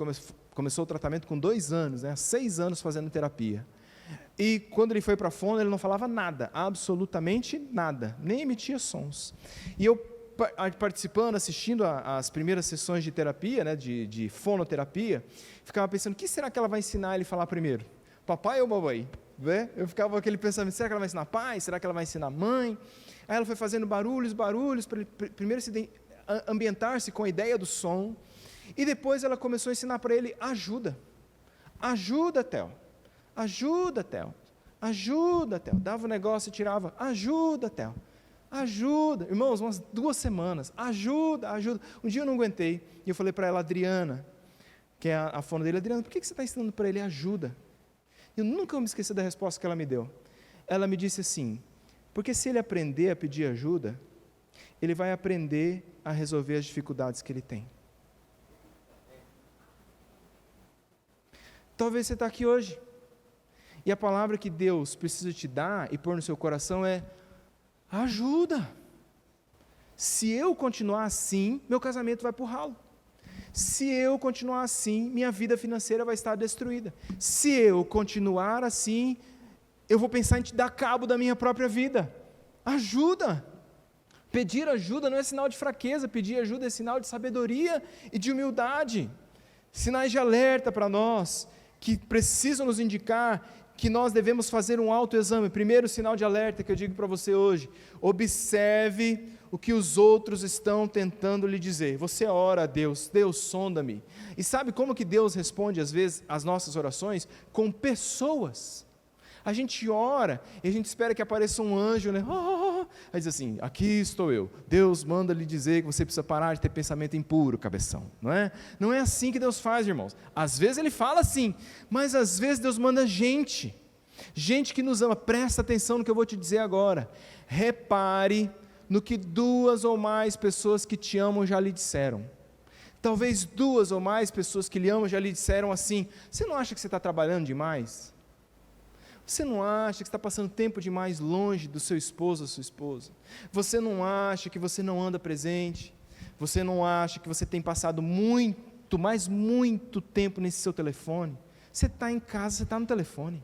começou o tratamento com 2 anos, né, 6 anos fazendo terapia. E quando ele foi para a fono, ele não falava nada, absolutamente nada, nem emitia sons. E eu, participando, assistindo às primeiras sessões de terapia, né, de fonoterapia, ficava pensando, o que será que ela vai ensinar ele a falar primeiro? Papai ou mamãe? Né? Eu ficava com aquele pensamento, será que ela vai ensinar pai? Será que ela vai ensinar mãe? Aí ela foi fazendo barulhos, para ele primeiro ambientar-se com a ideia do som, e depois ela começou a ensinar para ele ajuda. Ajuda, Theo. Ajuda, Theo. Ajuda, Theo. Dava o negócio e tirava. Ajuda, Theo. Ajuda. Irmãos, umas 2 semanas. Ajuda, ajuda. Um dia eu não aguentei. E eu falei para ela, Adriana, que é a fono dele, Adriana, por que você está ensinando para ele ajuda? Eu nunca vou me esquecer da resposta que ela me deu. Ela me disse assim, porque se ele aprender a pedir ajuda, ele vai aprender a resolver as dificuldades que ele tem. Talvez você está aqui hoje, e a palavra que Deus precisa te dar e pôr no seu coração é ajuda. Se eu continuar assim, meu casamento vai para o ralo. Se eu continuar assim, minha vida financeira vai estar destruída. Se eu continuar assim, eu vou pensar em te dar cabo da minha própria vida. Ajuda. Pedir ajuda não é sinal de fraqueza, pedir ajuda é sinal de sabedoria e de humildade. Sinais de alerta para nós, que precisam nos indicar que nós devemos fazer um autoexame. Primeiro sinal de alerta que eu digo para você hoje, observe o que os outros estão tentando lhe dizer. Você ora a Deus, Deus sonda-me. E sabe como que Deus responde às vezes às nossas orações? Com pessoas. A gente ora e a gente espera que apareça um anjo, né? Aí diz assim, aqui estou eu. Deus manda lhe dizer que você precisa parar de ter pensamento impuro, cabeção. Não é? Não é assim que Deus faz, irmãos. Às vezes Ele fala assim, mas às vezes Deus manda gente. Gente que nos ama. Presta atenção no que eu vou te dizer agora. Repare no que 2 ou mais pessoas que te amam já lhe disseram. Talvez 2 ou mais pessoas que lhe amam já lhe disseram assim, você não acha que você está trabalhando demais? Você não acha que está passando tempo demais longe do seu esposo ou sua esposa? Você não acha que você não anda presente? Você não acha que você tem passado muito, mas muito tempo nesse seu telefone? Você está em casa, você está no telefone.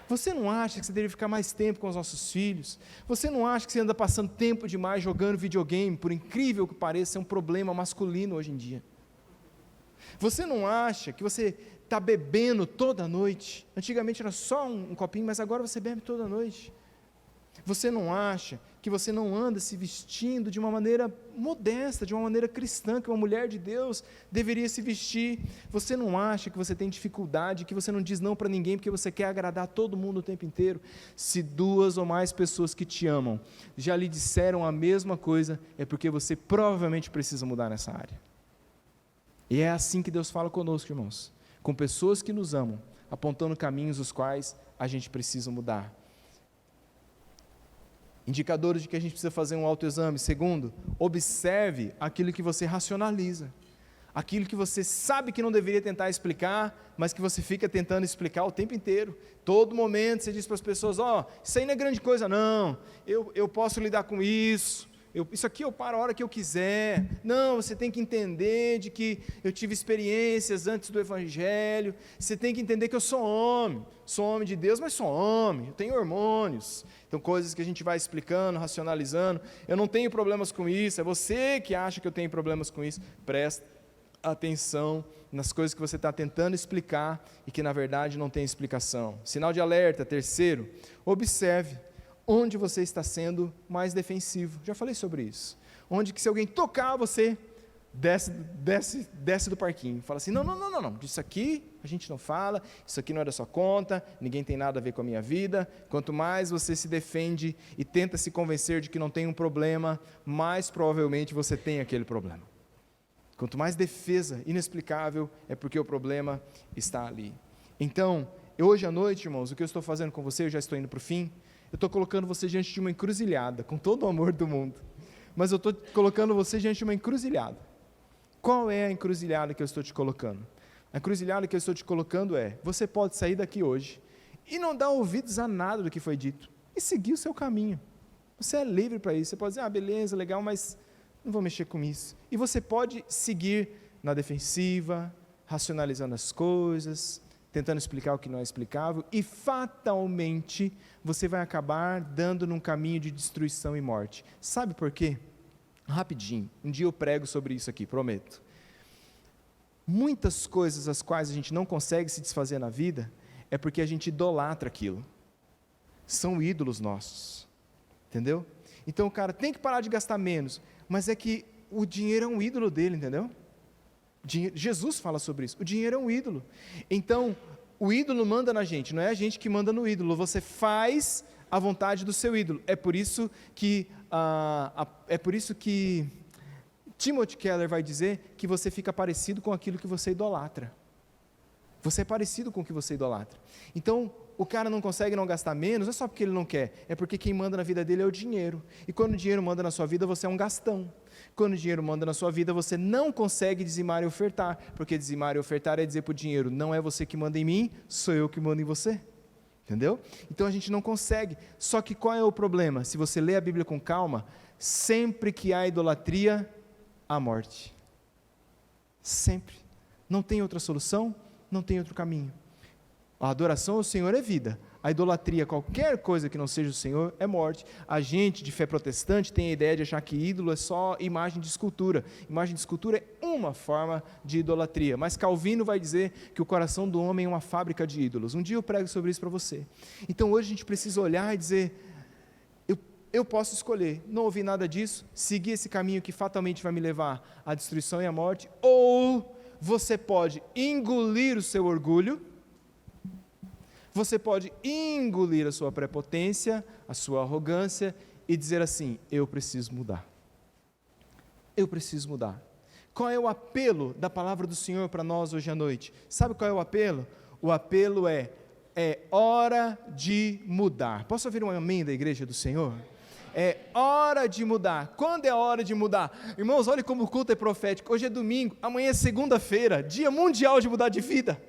Você não acha que você deveria ficar mais tempo com os nossos filhos? Você não acha que você anda passando tempo demais jogando videogame, por incrível que pareça, é um problema masculino hoje em dia? Você não acha que você está bebendo toda noite? Antigamente era só um copinho, mas agora você bebe toda noite. Você não acha que você não anda se vestindo de uma maneira modesta, de uma maneira cristã, que uma mulher de Deus deveria se vestir? Você não acha que você tem dificuldade, que você não diz não para ninguém porque você quer agradar todo mundo o tempo inteiro? Se 2 ou mais pessoas que te amam já lhe disseram a mesma coisa, é porque você provavelmente precisa mudar nessa área. E é assim que Deus fala conosco, irmãos, com pessoas que nos amam, apontando caminhos os quais a gente precisa mudar. Indicadores de que a gente precisa fazer um autoexame. Segundo, observe aquilo que você racionaliza, aquilo que você sabe que não deveria tentar explicar, mas que você fica tentando explicar o tempo inteiro. Todo momento você diz para as pessoas, isso aí não é grande coisa não, eu posso lidar com isso. Isso aqui eu paro a hora que eu quiser. Não, você tem que entender de que eu tive experiências antes do Evangelho. Você tem que entender que eu sou homem de Deus, mas sou homem, eu tenho hormônios. Então, coisas que a gente vai explicando, racionalizando. Eu não tenho problemas com isso, é você que acha que eu tenho problemas com isso. Presta atenção nas coisas que você está tentando explicar e que, na verdade, não tem explicação. Sinal de alerta, terceiro, observe onde você está sendo mais defensivo. Já falei sobre isso. Onde que se alguém tocar você, desce do parquinho. Fala assim, não, isso aqui a gente não fala, isso aqui não é da sua conta, ninguém tem nada a ver com a minha vida. Quanto mais você se defende e tenta se convencer de que não tem um problema, mais provavelmente você tem aquele problema. Quanto mais defesa inexplicável, é porque o problema está ali. Então, hoje à noite, irmãos, o que eu estou fazendo com você, eu já estou indo para o fim, eu estou colocando você diante de uma encruzilhada, com todo o amor do mundo. mas eu estou colocando você diante de uma encruzilhada. Qual é a encruzilhada que eu estou te colocando? A encruzilhada que eu estou te colocando é, você pode sair daqui hoje e não dar ouvidos a nada do que foi dito e seguir o seu caminho. Você é livre para isso. Você pode dizer, beleza, legal, mas não vou mexer com isso. E você pode seguir na defensiva, racionalizando as coisas, tentando explicar o que não é explicável, e fatalmente você vai acabar dando num caminho de destruição e morte. Sabe por quê? Rapidinho, um dia eu prego sobre isso aqui, prometo. Muitas coisas as quais a gente não consegue se desfazer na vida, é porque a gente idolatra aquilo. São ídolos nossos, entendeu? Então o cara tem que parar de gastar menos, mas é que o dinheiro é um ídolo dele, entendeu? Jesus fala sobre isso, o dinheiro é um ídolo. Então, o ídolo manda na gente, não é a gente que manda no ídolo, você faz a vontade do seu ídolo. É por isso que Timothy Keller vai dizer que você fica parecido com aquilo que você idolatra. Você é parecido com o que você idolatra. Então, o cara não consegue não gastar menos, não é só porque ele não quer, é porque quem manda na vida dele é o dinheiro. E quando o dinheiro manda na sua vida, você é um gastão. Quando o dinheiro manda na sua vida, você não consegue dizimar e ofertar, porque dizimar e ofertar é dizer para o dinheiro, não é você que manda em mim, sou eu que mando em você. Entendeu? Então a gente não consegue. Só que qual é o problema? Se você lê a Bíblia com calma, sempre que há idolatria, há morte. Sempre. Não tem outra solução, não tem outro caminho. A adoração ao Senhor é vida. A idolatria, qualquer coisa que não seja o Senhor, é morte. A gente de fé protestante tem a ideia de achar que ídolo é só imagem de escultura. Imagem de escultura é uma forma de idolatria. Mas Calvino vai dizer que o coração do homem é uma fábrica de ídolos. Um dia eu prego sobre isso para você. Então hoje a gente precisa olhar e dizer, eu posso escolher não ouvir nada disso, seguir esse caminho que fatalmente vai me levar à destruição e à morte, ou você pode engolir o seu orgulho, você pode engolir a sua prepotência, a sua arrogância e dizer assim, eu preciso mudar. Eu preciso mudar. Qual é o apelo da palavra do Senhor para nós hoje à noite? Sabe qual é o apelo? O apelo é hora de mudar. Posso ouvir um amém da igreja do Senhor? É hora de mudar. Quando é hora de mudar? Irmãos, olha como o culto é profético. Hoje é domingo, amanhã é segunda-feira, dia mundial de mudar de vida.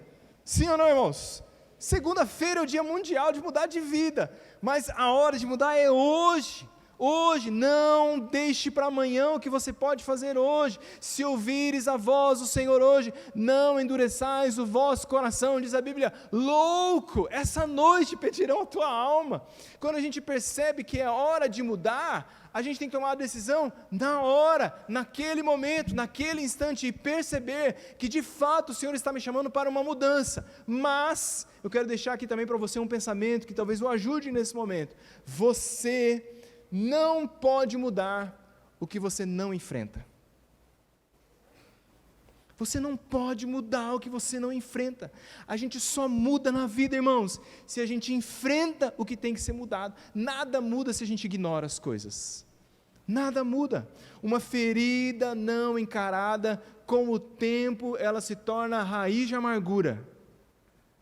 Sim ou não, irmãos? Segunda-feira é o dia mundial de mudar de vida, mas a hora de mudar é hoje. Hoje, não deixe para amanhã o que você pode fazer hoje. Se ouvires a voz do Senhor hoje, não endureçais o vosso coração, diz a Bíblia. Louco, essa noite pedirão a tua alma. Quando a gente percebe que é hora de mudar, a gente tem que tomar a decisão na hora, naquele momento, naquele instante, e perceber que de fato o Senhor está me chamando para uma mudança. Mas eu quero deixar aqui também para você um pensamento que talvez o ajude nesse momento. Você não pode mudar o que você não enfrenta. Você não pode mudar o que você não enfrenta. A gente só muda na vida, irmãos, se a gente enfrenta o que tem que ser mudado. Nada muda se a gente ignora as coisas. Nada muda. Uma ferida não encarada, com o tempo ela se torna a raiz de amargura.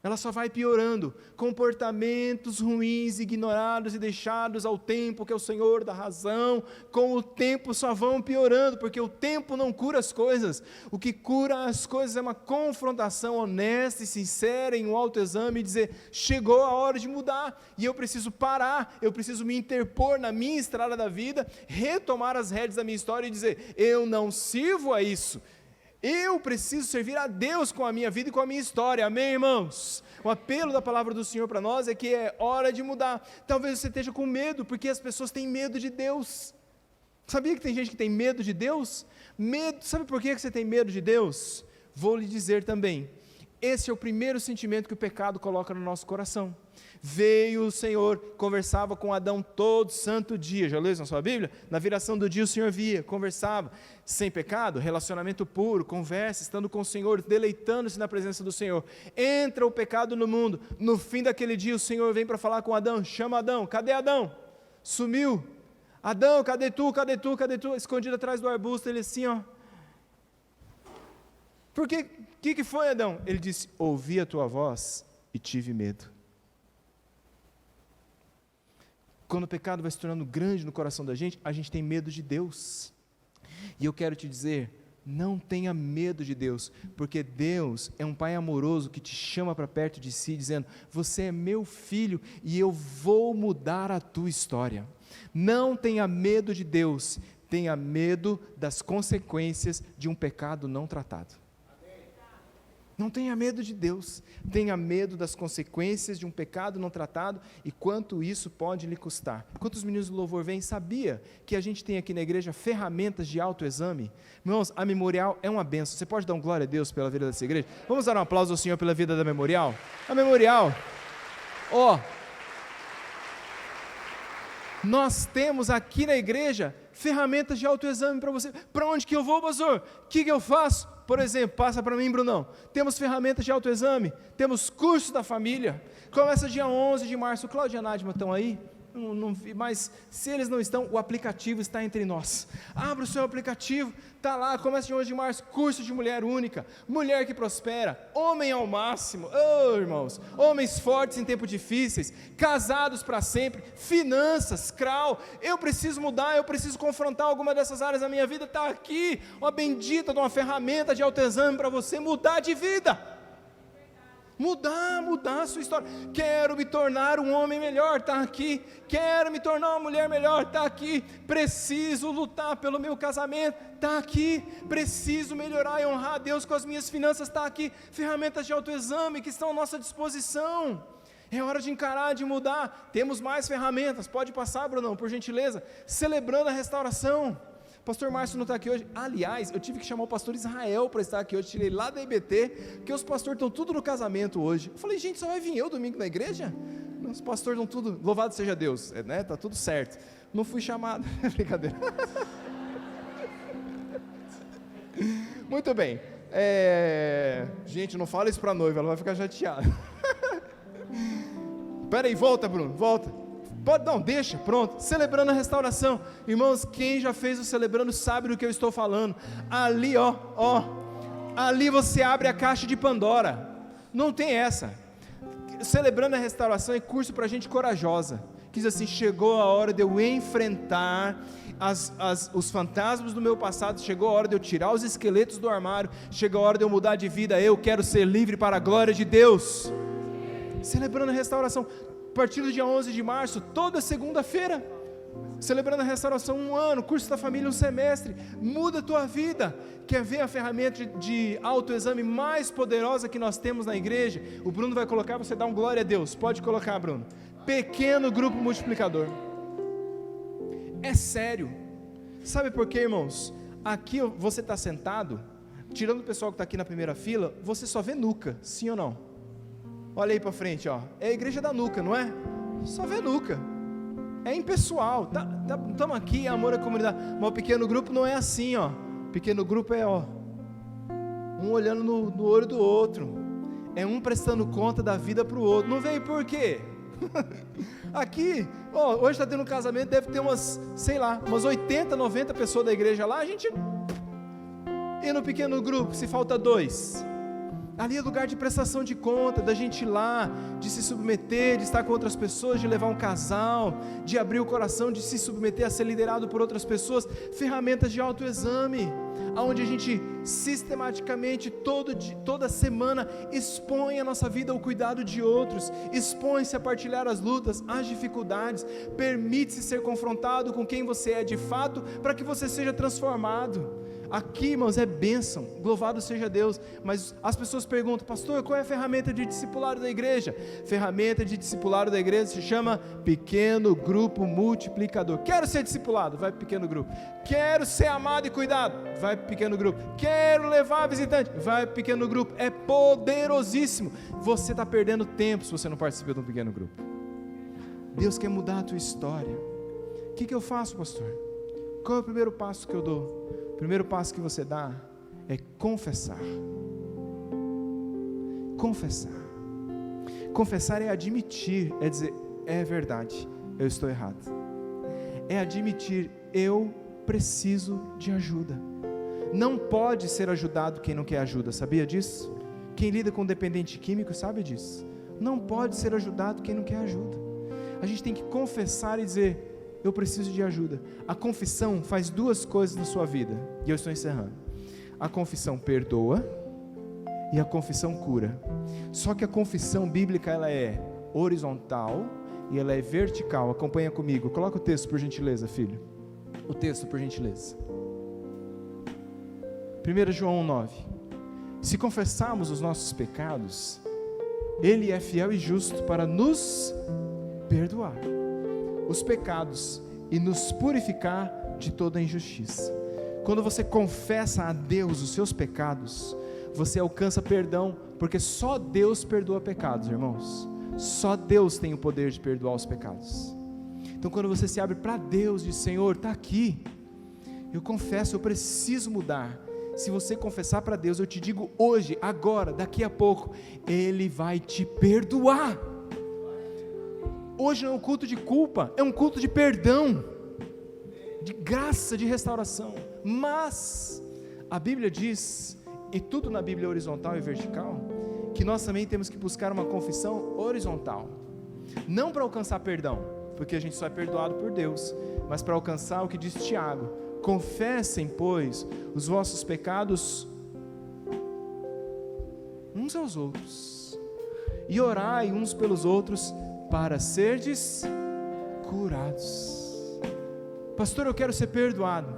Ela só vai piorando, comportamentos ruins, ignorados e deixados ao tempo, que é o Senhor da razão, com o tempo só vão piorando, porque o tempo não cura as coisas, o que cura as coisas é uma confrontação honesta e sincera, em um autoexame, e dizer, chegou a hora de mudar, e eu preciso parar, eu preciso me interpor na minha estrada da vida, retomar as rédeas da minha história e dizer, eu não sirvo a isso, eu preciso servir a Deus com a minha vida e com a minha história, amém, irmãos? O apelo da palavra do Senhor para nós é que é hora de mudar. Talvez você esteja com medo, porque as pessoas têm medo de Deus. Sabia que tem gente que tem medo de Deus? Sabe por que você tem medo de Deus? Vou lhe dizer também, esse é o primeiro sentimento que o pecado coloca no nosso coração. Veio o Senhor, conversava com Adão todo santo dia, já leu isso na sua Bíblia? Na viração do dia o Senhor via, conversava, sem pecado, relacionamento puro, conversa, estando com o Senhor, deleitando-se na presença do Senhor. Entra o pecado no mundo, no fim daquele dia o Senhor vem para falar com Adão, chama Adão, cadê Adão? Sumiu. Adão, cadê tu, cadê tu, cadê tu? Escondido atrás do arbusto, ele assim, ó. Por que que foi, Adão? Ele disse, ouvi a tua voz e tive medo. Quando o pecado vai se tornando grande no coração da gente, a gente tem medo de Deus. E eu quero te dizer, não tenha medo de Deus, porque Deus é um Pai amoroso que te chama para perto de si, dizendo, você é meu filho e eu vou mudar a tua história. Não tenha medo de Deus, tenha medo das consequências de um pecado não tratado. Não tenha medo de Deus, tenha medo das consequências de um pecado não tratado e quanto isso pode lhe custar. Quantos meninos do louvor vêm, sabia que a gente tem aqui na igreja ferramentas de autoexame? Irmãos, a Memorial é uma bênção. Você pode dar um glória a Deus pela vida dessa igreja? Vamos dar um aplauso ao Senhor pela vida da Memorial? A Memorial, nós temos aqui na igreja ferramentas de autoexame para você. Para onde que eu vou, pastor? O que eu faço? Por exemplo, passa para mim, Brunão. Temos ferramentas de autoexame, temos curso da família. Começa dia 11 de março. O Cláudio e a Nádia estão aí? Não vi, mas se eles não estão, o aplicativo está entre nós. Abra o seu aplicativo, está lá, começa de 11 de março, curso de mulher única, mulher que prospera, homem ao máximo, irmãos, homens fortes em tempos difíceis, casados para sempre, finanças, CRAU, eu preciso mudar, eu preciso confrontar alguma dessas áreas da minha vida, está aqui, uma bendita de uma ferramenta de autoexame para você mudar de vida. Mudar a sua história. Quero me tornar um homem melhor, está aqui. Quero me tornar uma mulher melhor, está aqui. Preciso lutar pelo meu casamento, está aqui. Preciso melhorar e honrar a Deus com as minhas finanças, está aqui. Ferramentas de autoexame que estão à nossa disposição. É hora de encarar, de mudar. Temos mais ferramentas, pode passar, Brunão, por gentileza. Celebrando a restauração. Pastor Márcio não está aqui hoje. Aliás, eu tive que chamar o pastor Israel para estar aqui hoje. Tirei lá da IBT, porque os pastores estão tudo no casamento hoje. Eu falei, gente, só vai vir eu domingo na igreja? Os pastores estão tudo, louvado seja Deus, né? Está tudo certo. Não fui chamado, brincadeira. Muito bem. Gente, não fala isso para a noiva, ela vai ficar chateada. Peraí, volta, Bruno, volta. Pode, não, deixa, pronto, celebrando a restauração, irmãos, quem já fez o celebrando sabe do que eu estou falando, ali ali você abre a caixa de Pandora, não tem essa, celebrando a restauração é curso para gente corajosa, que diz assim, chegou a hora de eu enfrentar os fantasmas do meu passado, chegou a hora de eu tirar os esqueletos do armário, chegou a hora de eu mudar de vida, eu quero ser livre para a glória de Deus, celebrando a restauração, a partir do dia 11 de março, toda segunda-feira, celebrando a restauração, 1 ano, curso da família, 1 semestre, muda a tua vida. Quer ver a ferramenta de autoexame mais poderosa que nós temos na igreja? O Bruno vai colocar, você dá um glória a Deus, pode colocar, Bruno, pequeno grupo multiplicador, é sério, sabe por quê, irmãos? Aqui você está sentado, tirando o pessoal que está aqui na primeira fila, você só vê nuca, sim ou não? Olha aí para frente, é a igreja da nuca, não é? Só vê nuca, é impessoal, estamos aqui, amor à comunidade, mas o pequeno grupo não é assim, pequeno grupo é, um olhando no olho do outro, é um prestando conta da vida para o outro, não veio por quê? Aqui, hoje está tendo um casamento, deve ter umas 80, 90 pessoas da igreja lá, a gente, e no pequeno grupo, se falta 2, ali é lugar de prestação de conta, da gente ir lá, de se submeter, de estar com outras pessoas, de levar um casal, de abrir o coração, de se submeter a ser liderado por outras pessoas, ferramentas de autoexame, onde a gente sistematicamente, toda semana, expõe a nossa vida ao cuidado de outros, expõe-se a partilhar as lutas, as dificuldades, permite-se ser confrontado com quem você é de fato, para que você seja transformado. Aqui, irmãos, é bênção, louvado seja Deus, mas as pessoas perguntam, pastor, qual é a ferramenta de discipulado da igreja? Ferramenta de discipulado da igreja se chama pequeno grupo multiplicador. Quero ser discipulado, vai para o pequeno grupo. Quero ser amado e cuidado, vai para o pequeno grupo. Quero levar visitante, vai para o pequeno grupo. É poderosíssimo. Você está perdendo tempo se você não participa de um pequeno grupo. Deus quer mudar a tua história. O que eu faço, pastor? Qual é o primeiro passo que eu dou? O primeiro passo que você dá é confessar. Confessar. Confessar é admitir, é dizer, é verdade, eu estou errado. É admitir, eu preciso de ajuda. Não pode ser ajudado quem não quer ajuda, sabia disso? Quem lida com dependente químico sabe disso. Não pode ser ajudado quem não quer ajuda. a gente tem que confessar e dizer: eu preciso de ajuda. A confissão faz duas coisas na sua vida, e eu estou encerrando. A confissão perdoa e a confissão cura. Só que a confissão bíblica, ela é horizontal e ela é vertical. Acompanha comigo, coloca o texto por gentileza, filho. O texto por gentileza. 1 João 9. Se confessarmos os nossos pecados, Ele é fiel e justo para nos perdoar os pecados e nos purificar de toda injustiça. Quando você confessa a Deus os seus pecados, você alcança perdão, porque só Deus perdoa pecados, irmãos. Só Deus tem o poder de perdoar os pecados. Então quando você se abre para Deus e diz: Senhor, está aqui, eu confesso, eu preciso mudar. Se você confessar para Deus, eu te digo hoje, agora, daqui a pouco, Ele vai te perdoar. Hoje não é um culto de culpa, é um culto de perdão, de graça, de restauração. Mas a Bíblia diz, e tudo na Bíblia é horizontal e vertical, que nós também temos que buscar uma confissão horizontal, não para alcançar perdão, porque a gente só é perdoado por Deus, mas para alcançar o que diz Tiago: confessem, pois, os vossos pecados uns aos outros, e orai uns pelos outros, para serdes curados. Pastor, eu quero ser perdoado.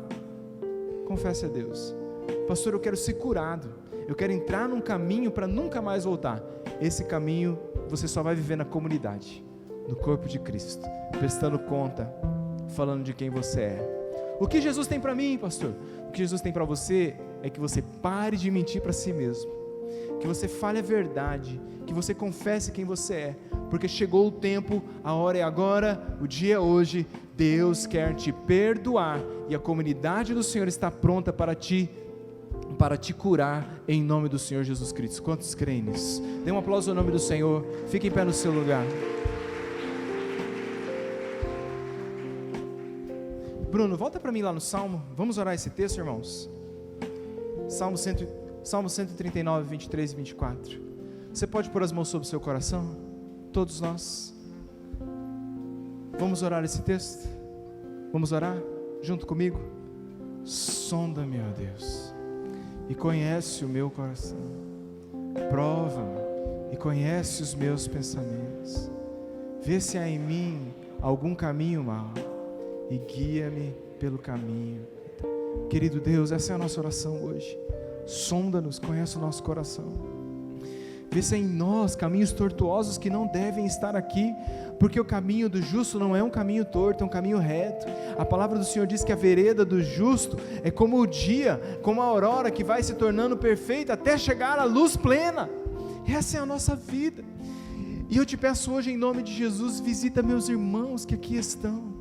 Confesse a Deus. Pastor, eu quero ser curado. Eu quero entrar num caminho para nunca mais voltar. Esse caminho você só vai viver na comunidade, no corpo de Cristo, prestando conta, falando de quem você é. O que Jesus tem para mim, pastor? O que Jesus tem para você é que você pare de mentir para si mesmo, que você fale a verdade, que você confesse quem você é, porque chegou o tempo, a hora é agora, o dia é hoje. Deus quer te perdoar e a comunidade do Senhor está pronta para te curar em nome do Senhor Jesus Cristo. Quantos creem nisso? Dê um aplauso ao nome do Senhor. Fique em pé no seu lugar. Bruno, volta para mim lá no Salmo. Vamos orar esse texto, irmãos. Salmo 139, 23 e 24. Você pode pôr as mãos sobre o seu coração? Todos nós. Vamos orar esse texto? Vamos orar junto comigo? Sonda-me, ó Deus, e conhece o meu coração. Prova-me e conhece os meus pensamentos. Vê se há em mim algum caminho mau e guia-me pelo caminho. Querido Deus, essa é a nossa oração hoje. Sonda-nos, conhece o nosso coração. Vê se há em nós caminhos tortuosos que não devem estar aqui, porque o caminho do justo não é um caminho torto, é um caminho reto. A palavra do Senhor diz que a vereda do justo é como o dia, como a aurora que vai se tornando perfeita até chegar à luz plena. Essa é a nossa vida. E eu te peço hoje, em nome de Jesus, visita meus irmãos que aqui estão,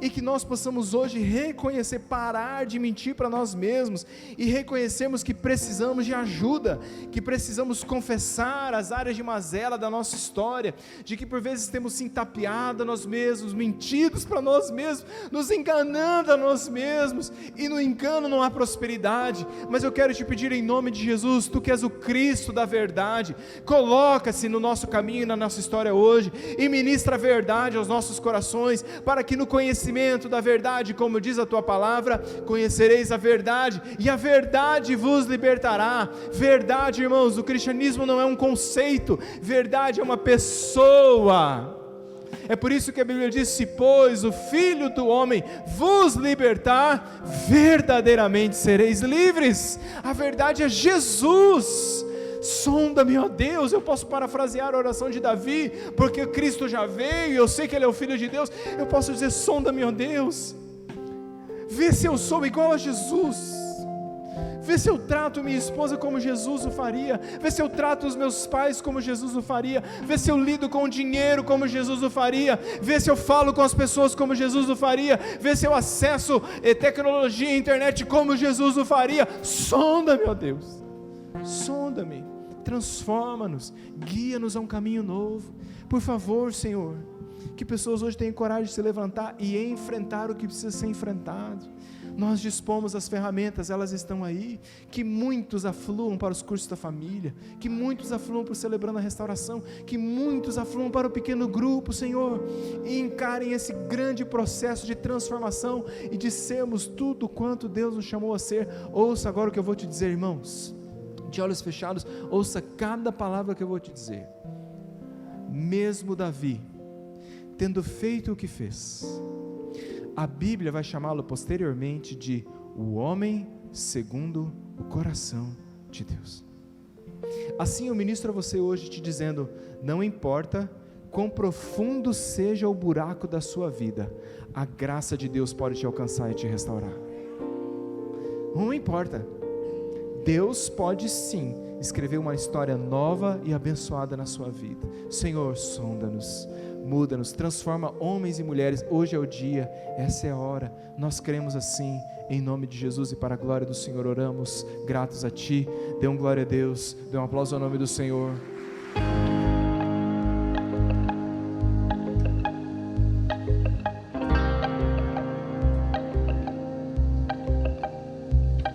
e que nós possamos hoje reconhecer, parar de mentir para nós mesmos, e reconhecermos que precisamos de ajuda, que precisamos confessar as áreas de mazela da nossa história, de que por vezes temos se tapeado a nós mesmos, mentidos para nós mesmos, nos enganando a nós mesmos, e no engano não há prosperidade. Mas eu quero te pedir em nome de Jesus, tu que és o Cristo da verdade, coloca-se no nosso caminho e na nossa história hoje, e ministra a verdade aos nossos corações, para que no conhecimento da verdade, como diz a tua palavra, conhecereis a verdade, e a verdade vos libertará. Verdade, irmãos, o cristianismo não é um conceito, verdade é uma pessoa. É por isso que a Bíblia diz: se pois o Filho do Homem vos libertar, verdadeiramente sereis livres. A verdade é Jesus. Sonda-me, ó Deus. Eu posso parafrasear a oração de Davi, porque Cristo já veio, eu sei que Ele é o Filho de Deus. Eu posso dizer: sonda-me, ó Deus, vê se eu sou igual a Jesus, vê se eu trato minha esposa como Jesus o faria, vê se eu trato os meus pais como Jesus o faria, vê se eu lido com o dinheiro como Jesus o faria, vê se eu falo com as pessoas como Jesus o faria, vê se eu acesso tecnologia e internet como Jesus o faria. Sonda-me, ó Deus, sonda-me, transforma-nos, guia-nos a um caminho novo. Por favor, Senhor, que pessoas hoje tenham coragem de se levantar e enfrentar o que precisa ser enfrentado. Nós dispomos as ferramentas, elas estão aí. Que muitos afluam para os cursos da família, que muitos afluam para o Celebrando a Restauração, que muitos afluam para o pequeno grupo, Senhor, e encarem esse grande processo de transformação e de sermos tudo quanto Deus nos chamou a ser. Ouça agora o que eu vou te dizer, irmãos, de olhos fechados, ouça cada palavra que eu vou te dizer. Mesmo Davi, tendo feito o que fez, a Bíblia vai chamá-lo posteriormente de o homem segundo o coração de Deus. Assim eu ministro a você hoje te dizendo, não importa quão profundo seja o buraco da sua vida, a graça de Deus pode te alcançar e te restaurar. Não importa, Deus pode sim escrever uma história nova e abençoada na sua vida. Senhor, sonda-nos, muda-nos, transforma homens e mulheres. Hoje é o dia, essa é a hora. Nós cremos assim, em nome de Jesus, e para a glória do Senhor oramos, gratos a Ti. Dê um glória a Deus, dê um aplauso ao nome do Senhor.